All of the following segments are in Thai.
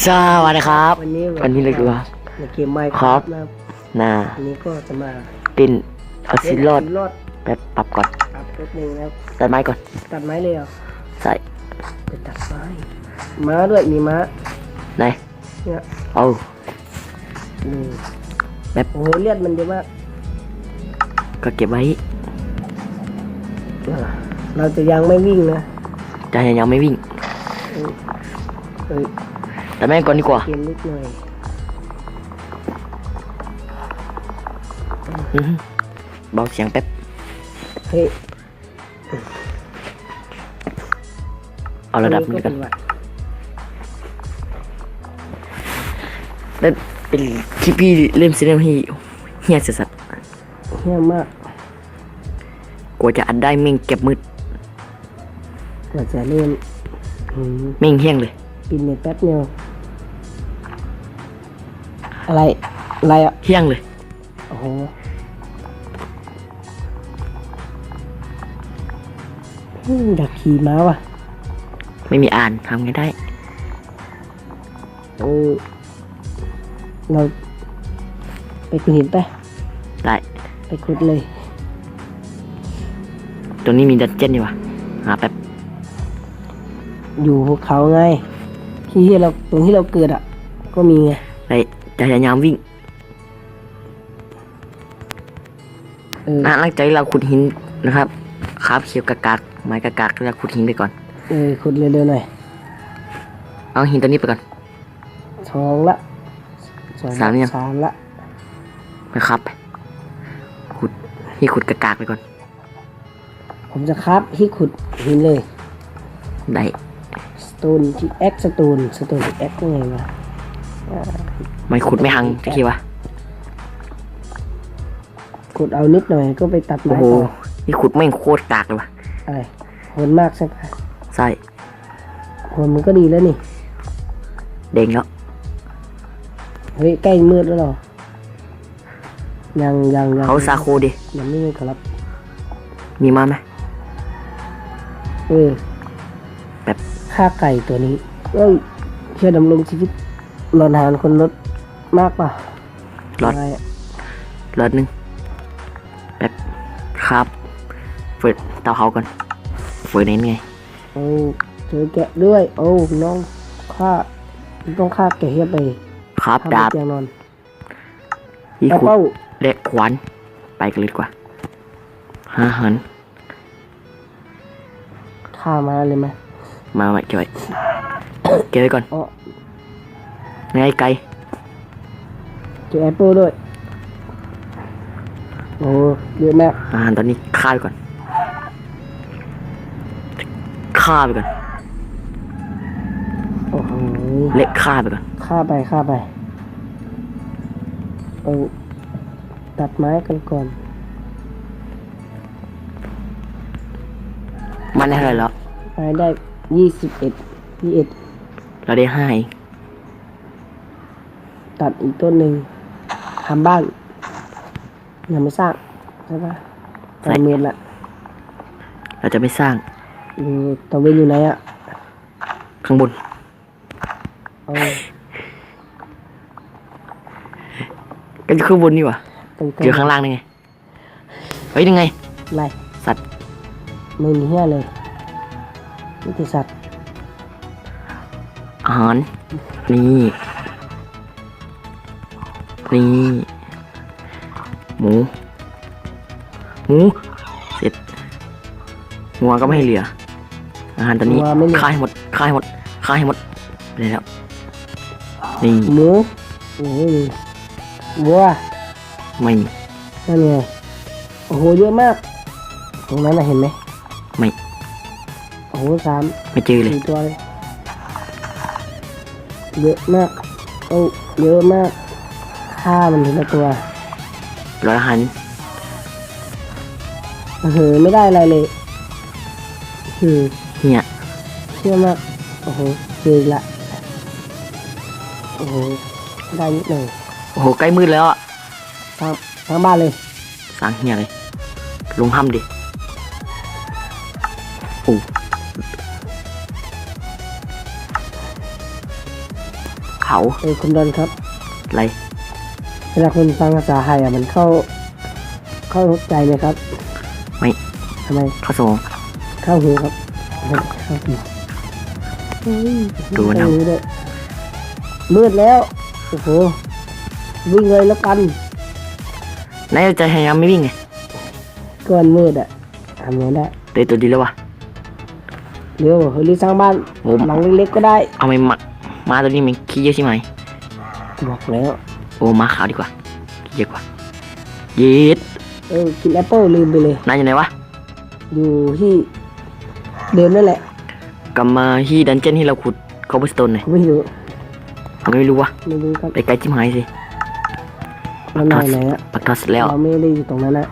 สวัสดีครับวันนี้เลยคือว่าในเกมไมค์ครับนะครับวันนี้ก็จะมาเป็นเอาสิรอด รอด แบบปรับก่อน แป๊บนึงแล้ว ตัดไม้ก่อน ตัดไม้เลยเหรอ ใส่ ไปตัดไม้ม้าด้วยมีม้า ไหน เนี่ย เอา นี่ แบบ โอ้โหเลือดมันเยอะมาก ก็เก็บไว้ เราจะยังไม่วิ่งนะ จะยังไม่วิ่ง เอ้ย แต่แม่งก่อนดีกว่า เกมนิดหน่อย เบาเสียงแป๊บ เฮ้ย เอาระดับนี้กัน วั เป็นคลิปพี่เล่นซีรีส์ที่เฮี้ยสัส เฮี้ยมาก ๆกว่าจะอัดได้แม่งเก็บมืด กว่าจะเล่น แม่งเฮี้ยงเลย ปินในแป๊บเดียวอะไรอ่ะ เฮี้ยงเลย โอ้โหอยากขี่ม้าว่ะ ไม่มีอ่านทำไงได้ เราไปขุดหินไป ได้ ไปขุดเลย ตรงนี้มีดันเจี้ยนอยู่วะหาแป๊บ อยู่ภูเขาไงที่เราตรงที่เราเกิดอ่ะ ก็มีไง ได้จะพยายามวิ่งหลังจากเราขุดหินนะครับคาบเขียวกากไม้กากเราขุดหินไปก่อน ขุดเร็วๆหน่อย เอาหินตัวนี้ไปก่อน สองละ สามยัง สามละ นะครับขุดที่ขุดกากไปก่อน ผมจะครับที่ขุดหินเลย ได้ Stone Pickaxe Stone Pickaxe ยังไงวะ ไม่ขุดไม่หังจะคิดว่า ขุดเอานิดหน่อยก็ไปตัด โอ้ ไม้ โห ต่อ นี่ขุดไม่งโคตรกากเลยวะ อะไรโหดมากใช่ปะ ใช่ โหดมันก็ดีแล้วนี่ เด้งแล้ว เฮ้ยใกล้มืดแล้วเหรอยัง เขาซาโคดิ ยังไม่มีครับ มีมาไหม แบบ ฆ่าไก่ตัวนี้เชื่อดำรงชีวิตรอนหารคนรถมากป่ะ รอด อะไรอะ รอดหนึ่งแบบครับเฟิร์เตาเขาก่อนเฟิร์เน้นไง เจอแกะด้วยน้องฆ่าต้องฆ่าแกะเฮียไป ครับ ทำ ดาบ เตียงนอน ที่ แอป ขุด เปิ้ล เล็กขวานไปกันเลยดีกว่าหัน ฆ่ามาเลยไหม มาไว้เก็บไว้เก็บไว้ก่อน อ๋อ ไงไกล เจอแอปเปิ้ลด้วยเยอะมาก อาหารตอนนี้ฆ่าไปก่อนฆ่าไปก่อน โอ้โห เละฆ่าไปก่อน ฆ่าไปตัดไม้กันก่อน มันได้เท่าไหร่แล้ว ไม้ได้21 เราได้5เอง ตัดอีกต้นหนึ่งทำบ้านยังไม่สร้างใช่ปะตอนเมตรละ เราจะไม่สร้าง ตะเวนอยู่ไหนอ่ะ ข้างบน เอา ก็อยู่ข้างบนนี่หวะ ตรง เจอข้างล่างนี่ไงเฮ้ยยังไง ไร สัตว์ ไม่มีเหี้ยเลยนี่ติสัตว์ อาหารนี่หมูเสร็จงัวก็ไม่ให้เหลืออาหารตอนนี้ฆ่าให้หมดไปแล้วนี่ หมูโอ้ยวัว ไม่มี นั่นไงโอ้โหเยอะมากตรงนั้นน่ะเห็นไหม ไม่ โอ้โห3 ไม่เจอเลย 4 ตัวเลยเยอะมากเยอะมากฆ่ามันทีละตัว รออาหาร ไม่ได้อะไรเลยเหี้ย เชื่อมากโอ้โหเจอละโอ้โหได้นิดหน่อย โอ้โหใกล้มืดแล้วอ่ะ ทั้งบ้านเลย สร้างเหี้ยเลยลงถ้ำดิโอ้ า คุณดอนครับ อะไร เวลาคุณฟังภาษาไทยอ่ะมันเข้าใจไหมครับ ไม่ ทำไม เข้าสมอง เข้าหูครับไม่เข้าหูเฮ้ย ดูนะ เข้าหูด้วยมืดแล้วโอ้โหวิ่งเลยแล้วกัน นายจะพยายามไม่วิ่งไง ก่อนมืดอ่ะทำไงได้ เตะตัวดีแล้ววะ เร็วเฮ้ยรีบสร้างบ้าน โอ้ หลังเล็กๆก็ได้ เอาไปหมักมาตัวนี้มันขี้เยอะใช่ไหม บอกแล้ว โอ้มาขาวดีกว่าขี้เยอะกว่าเย็ด กินแอปเปิลลืมไปเลย นายอยู่ไหนวะ อยู่ที่เดิมนั่นแหละ กลับมาที่ดันเจี้ยนที่เราขุดคอเบอร์สโตนหน่อย ไม่รู้ ไม่รู้วะ ไม่รู้ครับ ไปไกลจิ้มหายสิ มันมาไหนอะ ปักทอสแล้ว เราไม่ได้อยู่ตรงนั้นอะ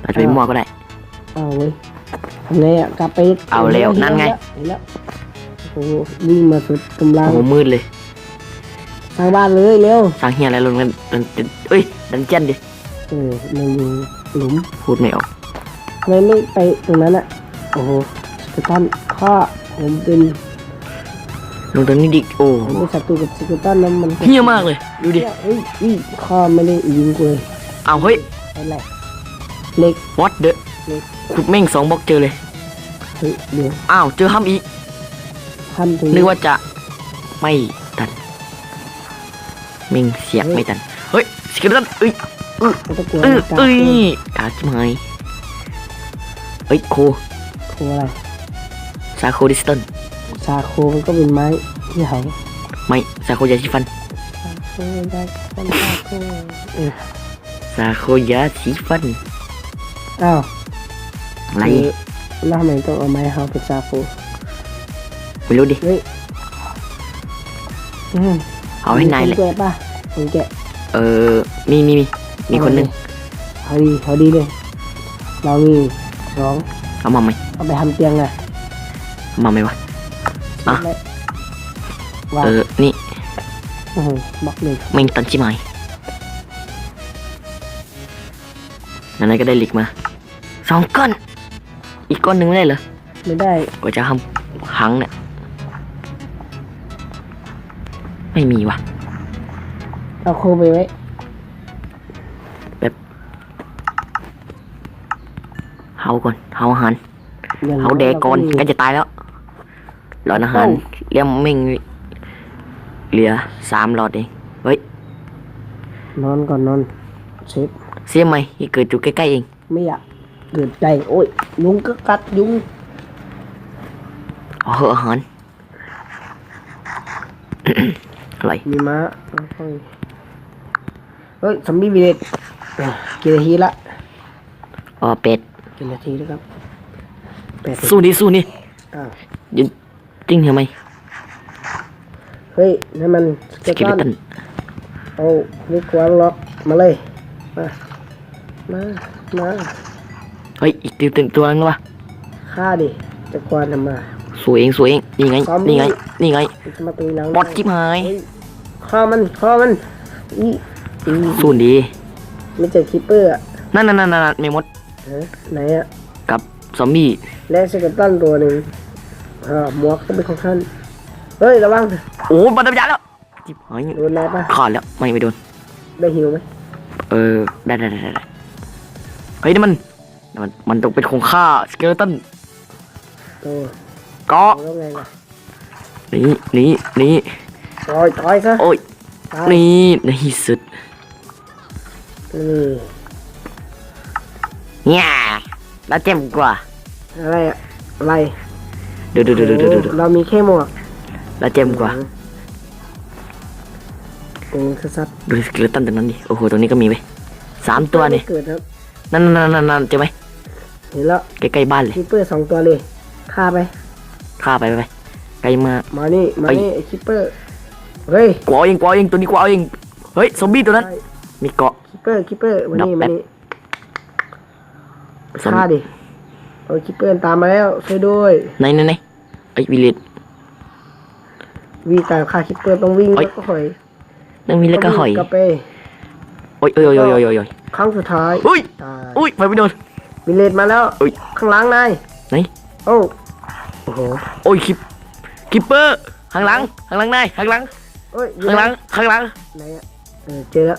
เราจะไปมั่วก็ได้ เอาเว้ยทำไงอะกลับไป เอาเร็วนั่นไง เห็นแล้วโอ้โหวิ่งมาสุดกำลัง โอ้โหมืดเลย สร้างบ้านเลยเร็ว สร้างเฮียอะไรลงกันเอ้ยดันเจี้ยนดิ มันอยู่หลุม พูดไม่ออก ทำไมไม่ไปตรงนั้นอะโอ้โหสตันข้อผมเป็น ลงตรงนี้ดิโอ้ ผมเป็นศัตรูกับสเกตันแล้วมัน เฮียมากเลยดูดิ เฮ้ยข้อไม่ได้ยิงกูเลย เอาเฮ้ย อะไรเล็ก what the ขุดแม่ง2 บล็อกเจอเลย เฮ้ยเดี๋ยว อ้าวเจอห้ำอีก ทำตรง นึกว่าจะไม่ตันแม่งเสียกไม่ตันเฮ้ยสกิลตันเอ้ย ไม่ต้องกลัว เอ้ย กา เอ้ยกาจิ้มหายเอ้ยโค โคอะไร ซาโคดิสตัน ชาโคมันก็เป็นไม้ที่หาย ไม่ซาโคยาสีฟัน โอ้ยได้กันชาโคซาโคยาสีฟัน อ้าว อะไร แล้วทำไมต้องเอาไม้เฮาเป็นชาโค ไม่รู้ดิ เฮ้ย เอาให้นายเลย แกะป่ะคนแกะ มีคนหนึ่ง เขาดีเลย เรามีสอง เอามาไหม เอาไปทำเตียงอ่ะ เอามาไหมวะ อ่ะ ว้าว นี่ บล็อกเลย แม่งตันชิมหายนั่นก็ได้เหล็กมา2 ก้อน อีกก้อนหนึ่งไม่ได้เหรอ ไม่ได้ กว่าจะทำหังเนี่ยไม่มีวะ เอาโคไปไว้ เฮาก่อนเฮาอาหาร อย่าง เฮาแดกก่อน เรา ใกล้จะตายแล้วหลอดอาหารเลี้ยงแม่งเหลือ3 หลอดเองเฮ้ย นอนก่อนนอนเซฟ เสียไหมที่เกิดอยู่ใกล้ๆเอง ไม่อยากเกิดใจโอ้ยยุงก็กัดยุง อ๋อเหอะอาหาร อะไร มีม้าเฮ้ยซอมบี้วีเด็ดกี่นาทีละ อ๋อเป็ด กี่นาทีแล้วครับ80 สู้นี่ อ้าว ยืนติ้งทำไม เฮ้ยนั่นมันส ส เก็ต กิล ตั ตั น น เอาลูกกวางล็อกมาเลยมา เฮ้ยอีกตัวนึงวะ ฆ่าดิจะกวางทำมา สวยเองนี่ไง ซอมบี้ นี่ไง จะมาตีหลัง บอดจิ๊บหาย เฮ้ข้อมันอีอี สู้ดี ไม่เจอคิปเปอร์อ่ะ นั่นไม่มด ไหนอ่ะ กับซอมบี้ และสเก็ตตันตัวหนึ่งหมวกก็เป็นของท่านเฮ้ยระวัง โอ้บอลดับยาแล้วจิ๊บหาย โดนอะไรป่ะ ขาดแล้วไม่โดน ได้หิวไหม ได้เฮ้ยนี่มันต้องเป็นของข้าสเกเลตัน โต ก็ แล้วไงล่ะ นี่ ต่อยซะ โอ้ย ตาย นี่ในที่สุด นี่ เนี่ยแล้วเจ็บกว่า อะไรอ่ะอะไร ดู เรามีแค่หมวก แล้วเจ็บกว่า โกงสัส ดูสเกเลตันตรงนั้นดิโอ้โหตรงนี้ก็มีไป3 ตัวเนี่ย เกิดครับ นั่นเจอไหม เห็นแล้ว ใกล้ๆบ้านเลย คิปเปอร์2 ตัวเลยฆ่าไป ฆ่าไปไกลมา มานี่ไอ้คิปเปอร์เฮ้ย กวาเองตัวนี้กวาเองเฮ้ยซอมบี้ตัวนั้นมีเกาะ คิปเปอร์มานี่ ดับแป๊บ ฆ่าดิเอาคิปเปอร์ตามมาแล้วช่วยด้วย ไหนไอ้วิลเลจ วิ่งการฆ่าคิปเปอร์ต้องวิ่ง เอ้ย แล้วก็หอย นั่งมีเล็กก็หอย กลับไป โอ้ย ครั้งสุดท้าย อุ้ย ตาย อุ้ยไฟไม่โดน วิลเลจมาแล้ว อุ้ย ข้างหล่างนาย ไหน โอ้โห โอ้ยคิปเปอร์ ข้างหลังข้างหลังนายข้างหลัง เอ้ยอยู่ ข้างหลังข้างหลัง ไหนอะเจอแล้ว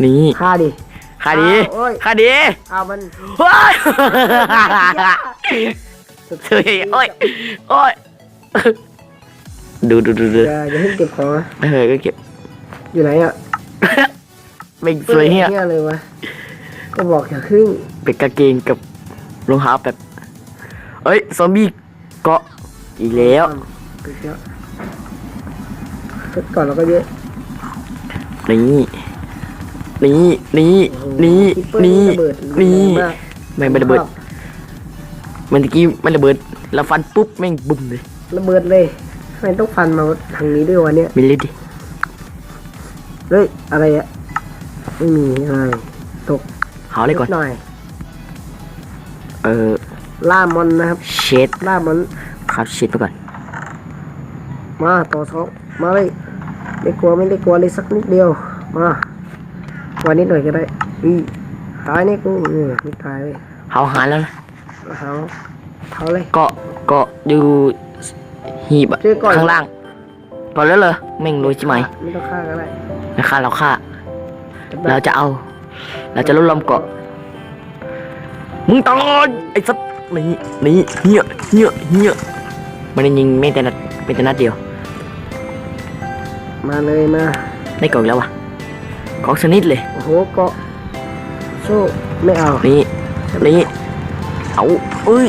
นี่ ฆ่าดิ ขาดี โอ้ย ขาดี ฆ่ามัน ว้ายเฮ้ยโอ้ยโอ้ยดู อย่าเพิ่งเก็บของนะ ก็เก็บ อยู่ไหนอ่ะ เป็นสวยเฮีย เลยวะก็บอกอย่าขึ้น เป็นกางเกงกับรองเท้าแบบเอ้ยซอมบี้เกาะอีกแล้ว เยอะเก็บก่อนแล้วก็เยอะ นี่นี่นี่นี่นี่นี่ไม่ระเบิดมันตะกี้มันระเบิดแล้วฟันปุ๊บแม่งบุ้มเลย ระเบิดเลยทำไมต้องฟันมาทางนี้ด้วยวะเนี่ย มีเลยดิ เฮ้ยอะไรอะไม่มีอะไรตก หาเลยก่อน หน่อย ล่ามอนนะครับ เชด ล่ามอน ครับเชดไปก่อน มาต่อท้องมาเลยไม่กลัวไม่ได้กลัวเลยสักนิดเดียวมาวันนิดหน่อยก็ได้ตายนี่กูไม่ตายเลย หาอาหารแล้วนะ เขาเลย เกาะอยู่หีบอะ ช่วยก่อน ข้างล่างก่อนแล้วเหรอแม่งรู้ใช่ไหม ไม่ต้องฆ่าก็ได้ ไม่ฆ่าเราฆ่าเราจะลดลมเกาะมึงตอนไอ้สัตว์นี่เหี้ยมันยิงไม่แต่นัดเป็นแต่นัดเดียว มาเลยมา ได้กล่องแล้ววะกล่องชนิดเลย โอ้โหเกาะโซ่ไม่เอา นี่เอาเอ้ย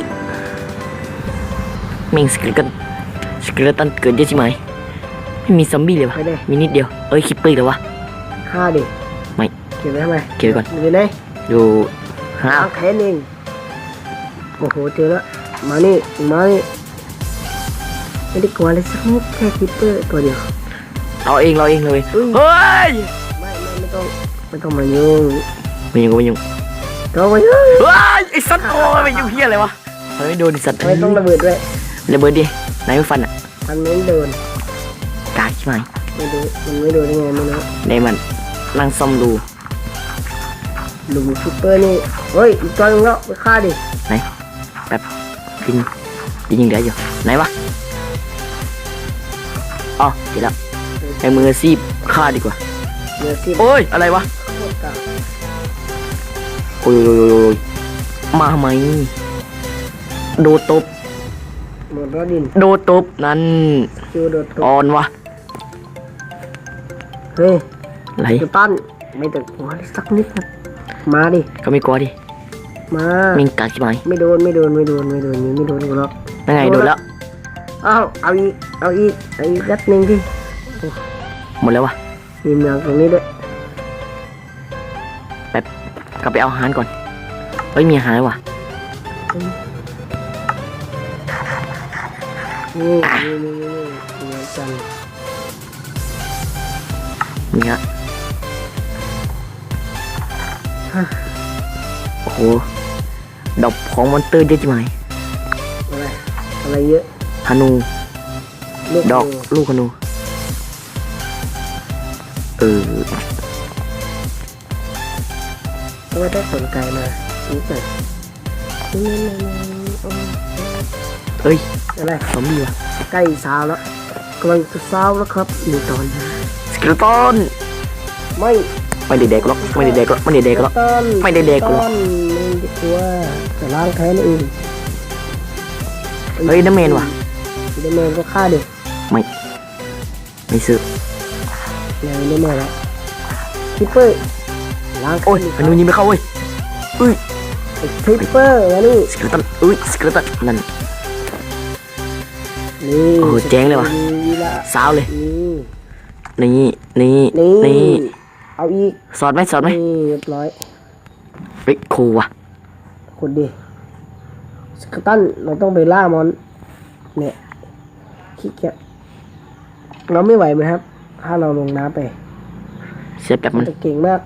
แม่งสเกเลตันเกินเยอะใช่ไหมไม่มีซอมบี้เลยวะ ไปเลย มีนิดเดียวเอ้ยคิปเปอร์เลยวะ ฆ่าดิ ไม่ เก็บไว้ทำไม เก็บไว้ก่อน อยู่ไหน อยู่ห้า ล้างแค้นเองโอ้โหเจอแล้วมานี่ไม่ได้กลัวเลยสักนิดแค่คิปเปอร์ตัวเดียว เราเองเลย อุ้ย เฮ้ย ไม่ต้องมายุ่ง ไม่ยุ่ง ต้องมายุ่ง เฮ้ยไอ้สัตว์โอ้ยไม่ยุ่งเพี้ยอะไรวะมันไม่โดนไอ้สัตว์ ไม่ต้องระเบิดด้วย ระเบิดดินายไม่ฟันอ่ะ มันไม่โดน กากใช่ไหม ไม่ดูมันไม่โดนได้ไงไม่รู้ ในมันนั่งซ่อมดู ลุงคิปเปอร์นี่เฮ้ยอีกตัวนึงแล้วไปฆ่าดิ ไหนแบบยิงเหลืออยู่ไหนวะอ๋อเดี๋ยวแล้วไอ้มือซีบฆ่าดีกว่า เนื้อซีบ โอ้ยอะไรวะ โคตรกาก โอ้ยมาไหมโดดตบ หมดแล้วดิน โดดตบนั่น คิวโดดตก อ่อนวะ เฮ้ย ไหล จะตั้นไม่ต้องกลัวเลยสักนิดนะมาดิ ก็ไม่กลัวดิ มา มิงกากใช่ไหม ไม่โดนนี่ไม่โดนกูหรอก นั่นไงโดดแล้ว เอาอีกยัดหนึ่งที่ หมดแล้ววะ มีเมืองตรงนี้ด้วย แบบกลับไปเอาอาหารก่อนเฮ้ยมีอาหารแล้ววะ นี่เหมือนกัน นี่ฮะโอ้โหดอกของมอนเตอร์เยอะจังไหม อะไรเยอะ ฮานู ลูก ดอกลูกฮานูก็ไม่ได้สนใจมานี่แต่ เฮ้ย อะไร ซอมบี้วะ ใกล้เช้าแล้วกำลังจะเช้าแล้วครับนี่ตอน สเกเลตัน ไม่ ไม่ได้เด็กหรอกไม่ได้เด็กหรอกไม่ได้เด็กหรอก ไม่ได้เด็กหรอก ไม่ได้กลัวจะล้างแค้นเอง เฮ้ยน้ำเมนว่ะ เดเมนก็ฆ่าดิ ไม่ซื้อ แล้วเดเมนแล้วคิปเปอร์ล้าง โอ้ยอันนี้ยิงไม่เข้าเว้ยอุ้ย คิปเปอร์มานี่ สเกเลตันอุ้ยสเกเลตันนั่น นี่ โอ้โหเจ๋งเลยว่ะ นี่ละ สาวเลย นี่ นี่ เอาอีก สอดไหม นี่เรียบร้อย เฮ้ยครูว่ะ ขุดดิสกตันเราต้องไปล่ามอนเนี่ยขี้เกียจเราไม่ไหวไหมครับ ถ้าเราลงน้ำไป เสียแบบ มั มัน น จะเก่งมาก